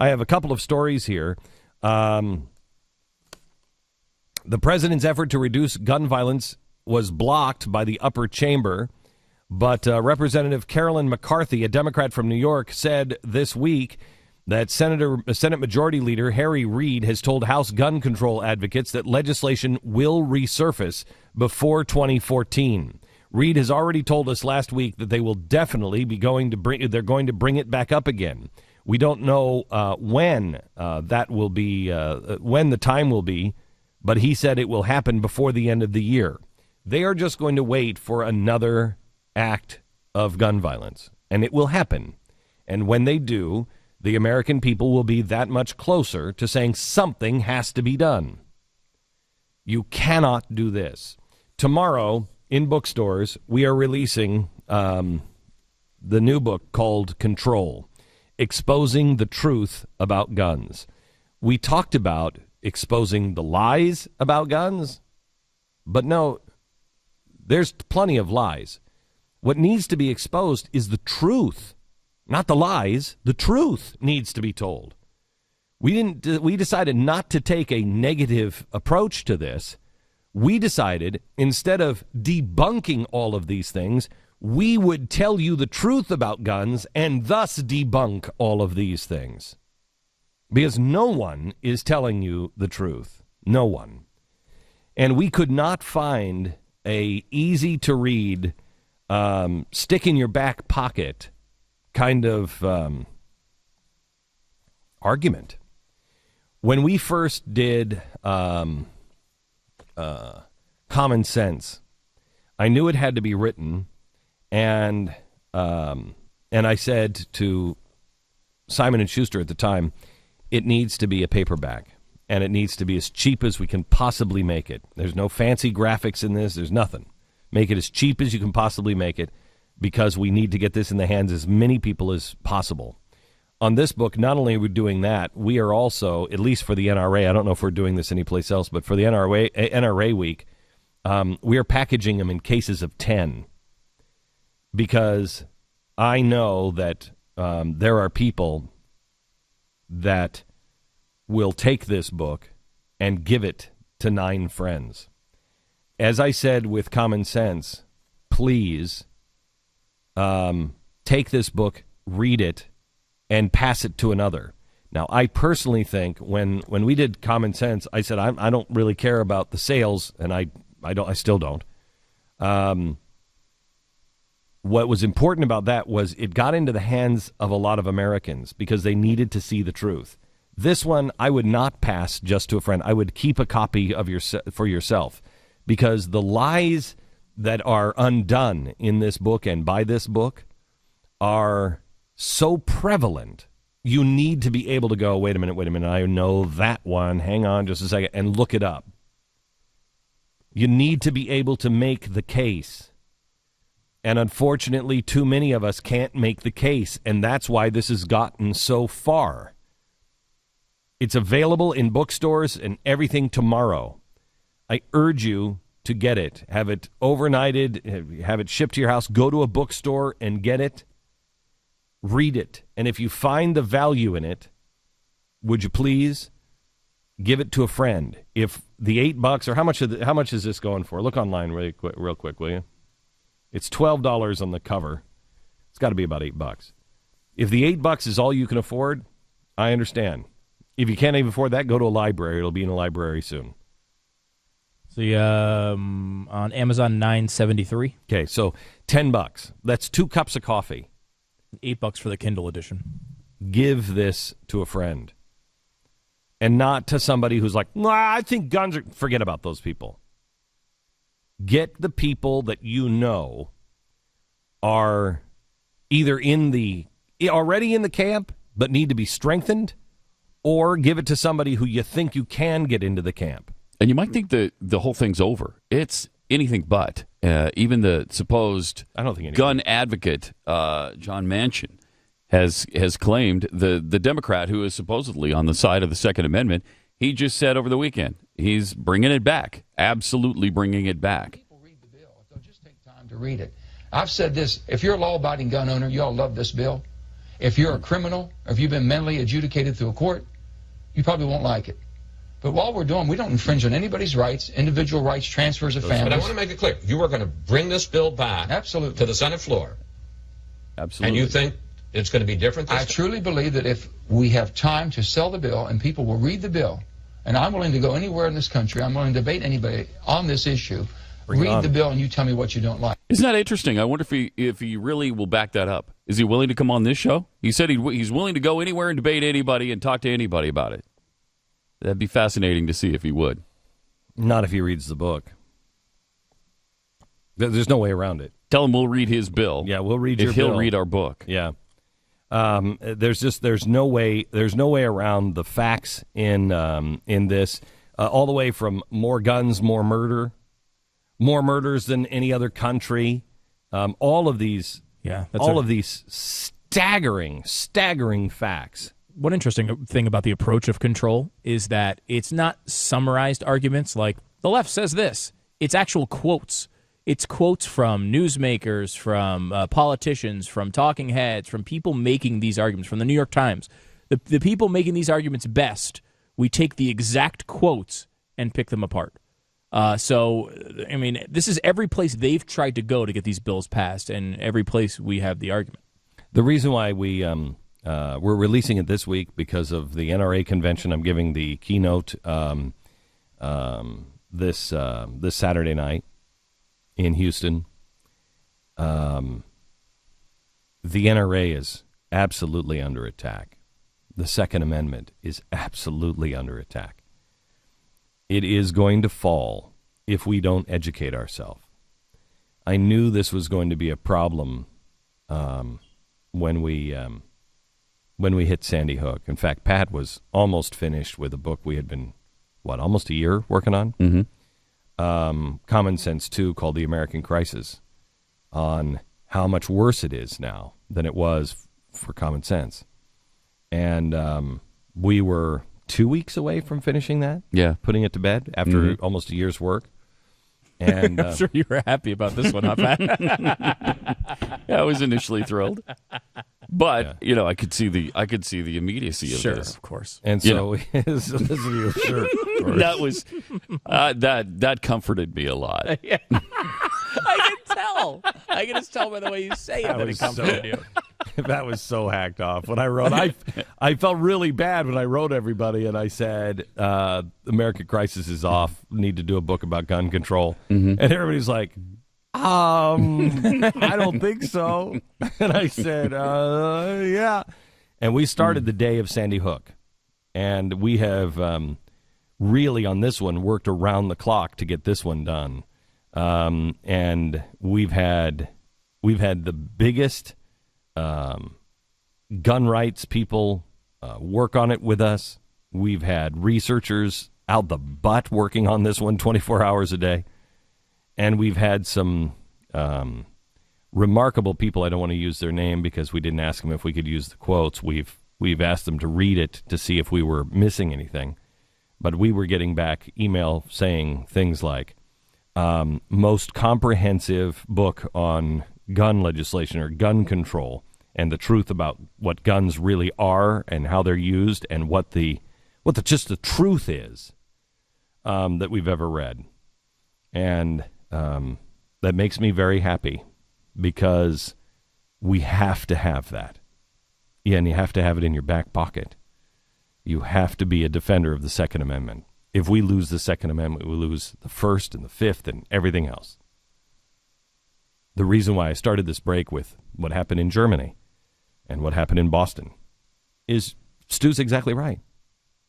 I have a couple of stories here. The president's effort to reduce gun violence was blocked by the upper chamber, but Representative Carolyn McCarthy, a Democrat from New York, said this week that Senate Majority Leader Harry Reid has told House gun control advocates that legislation will resurface before 2014. Reid has already told us last week that they will definitely be going to bring it back up again. We don't know when that will be, when the time will be, but he said it will happen before the end of the year. They are just going to wait for another act of gun violence, and it will happen. And when they do, the American people will be that much closer to saying something has to be done. You cannot do this. Tomorrow, in bookstores, we are releasing the new book called Control, Exposing the Truth About Guns. We talked about exposing the lies about guns, but no, there's plenty of lies. What needs to be exposed is the truth, not the lies. The truth needs to be told. We decided not to take a negative approach to this. We decided, instead of debunking all of these things, we would tell you the truth about guns and thus debunk all of these things. Because no one is telling you the truth. No one. And we could not find a easy-to-read, stick in your back pocket kind of argument. When we first did Common Sense, I knew it had to be written, and I said to Simon & Schuster at the time, it needs to be a paperback, and it needs to be as cheap as we can possibly make it. There's no fancy graphics in this. There's nothing. Make it as cheap as you can possibly make it, because we need to get this in the hands of as many people as possible. On this book, not only are we doing that, we are also, at least for the NRA, I don't know if we're doing this anyplace else, but for the NRA week, we are packaging them in cases of 10, because I know that there are people that will take this book and give it to 9 friends. As I said with Common Sense, please take this book, read it, and pass it to another. Now, I personally think when we did Common Sense, I said I don't really care about the sales, and I still don't. What was important about that was it got into the hands of a lot of Americans because they needed to see the truth. This one, I would not pass just to a friend. I would keep a copy of for yourself, because the lies that are undone in this book and by this book are so prevalent. You need to be able to go, wait a minute, I know that one, hang on just a second, and look it up. You need to be able to make the case. And unfortunately, too many of us can't make the case, and that's why this has gotten so far. It's available in bookstores and everything tomorrow. I urge you to get it. Have it overnighted, have it shipped to your house. Go to a bookstore and get it. Read it. And if you find the value in it, would you please give it to a friend? If the $8, or how much is this going for? Look online real quick, will you? It's $12 on the cover. It's got to be about $8. If the $8 is all you can afford, I understand. If you can't even afford that, go to a library. It'll be in a library soon. See, on Amazon, $9.73. Okay, so $10. That's 2 cups of coffee. $8 for the Kindle edition. Give this to a friend, and not to somebody who's like, nah, I think guns are... Forget about those people. Get the people that you know are either already in the camp but need to be strengthened, or give it to somebody who you think you can get into the camp. And you might think that the whole thing's over. It's anything but. Even the supposed gun advocate, John Manchin, has claimed, the Democrat who is supposedly on the side of the Second Amendment, he just said over the weekend, he's bringing it back, absolutely bringing it back. People read the bill. They'll just take time to read it. I've said this, if you're a law-abiding gun owner, you all love this bill. If you're a criminal, or if you've been mentally adjudicated through a court, you probably won't like it. But while we're doing, we don't infringe on anybody's rights, individual rights, transfers of families. But I want to make it clear, you are going to bring this bill back to the Senate floor. Absolutely. And you think it's going to be different this time? I truly believe that if we have time to sell the bill and people will read the bill, and I'm willing to go anywhere in this country, I'm willing to debate anybody on this issue, read the bill and you tell me what you don't like. Isn't that interesting? I wonder if he really will back that up. Is he willing to come on this show? He said he's willing to go anywhere and debate anybody and talk to anybody about it. That'd be fascinating to see if he would. Not if he reads the book. There's no way around it. Tell him we'll read his bill. Yeah, we'll read your bill. If he'll read our book. Yeah. There's no way around the facts in this. All the way from more guns, more murder, more murders than any other country. All of these staggering facts. One interesting thing about the approach of control is that it's not summarized arguments like the left says this. It's actual quotes. It's quotes from newsmakers, from politicians, from talking heads, from people making these arguments, from the New York Times. The people making these arguments best, we take the exact quotes and pick them apart. So, I mean, this is every place they've tried to go to get these bills passed, and every place we have the argument. The reason why we're releasing it this week because of the NRA convention. I'm giving the keynote this Saturday night in Houston. The NRA is absolutely under attack. The Second Amendment is absolutely under attack. It is going to fall if we don't educate ourselves. I knew this was going to be a problem when we hit Sandy Hook. In fact, Pat was almost finished with a book we had been, almost a year working on? Mm-hmm. Common Sense 2, called The American Crisis, on how much worse it is now than it was for Common Sense. And we were 2 weeks away from finishing that. Yeah. Putting it to bed after almost a year's work. And I'm sure you were happy about this one, huh, Pat? Yeah, I was initially thrilled. But, I could see the immediacy of this. Sure, of course. And so, sure. That was that comforted me a lot. Yeah. I can tell. I can just tell by the way you say it that it comforted you. That was so hacked off. When I wrote, I felt really bad when I wrote everybody, and I said, American Crisis is off. Need to do a book about gun control. Mm-hmm. And everybody's like, I don't think so. And I said, yeah. And we started the day of Sandy Hook. And we have really, on this one, worked around the clock to get this one done. And we've had the biggest gun rights people work on it with us. We've had researchers out the butt working on this one 24 hours a day. And we've had some remarkable people. I don't want to use their name because we didn't ask them if we could use the quotes. We've asked them to read it to see if we were missing anything. But we were getting back email saying things like, most comprehensive book on gun legislation or gun control and the truth about what guns really are and how they're used and what the truth is that we've ever read. And that makes me very happy because we have to have that. Yeah, and you have to have it in your back pocket. You have to be a defender of the Second Amendment. If we lose the Second Amendment, we lose the First and the Fifth and everything else. The reason why I started this break with what happened in Germany and what happened in Boston is Stu's exactly right.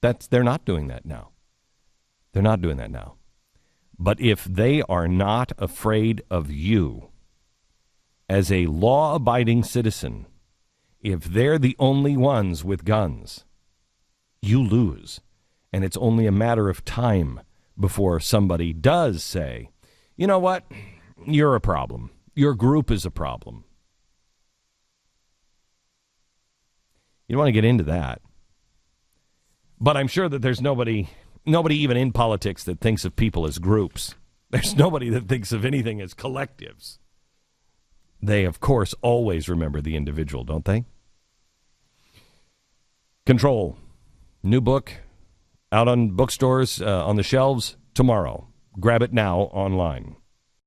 They're not doing that now. They're not doing that now. But if they are not afraid of you as a law-abiding citizen, if they're the only ones with guns, you lose. And it's only a matter of time before somebody does say, you know what, you're a problem. Your group is a problem. You don't want to get into that. But I'm sure that there's nobody even in politics that thinks of people as groups. There's nobody that thinks of anything as collectives. They, of course, always remember the individual, don't they? Control. New book out on bookstores, on the shelves tomorrow. Grab it now online.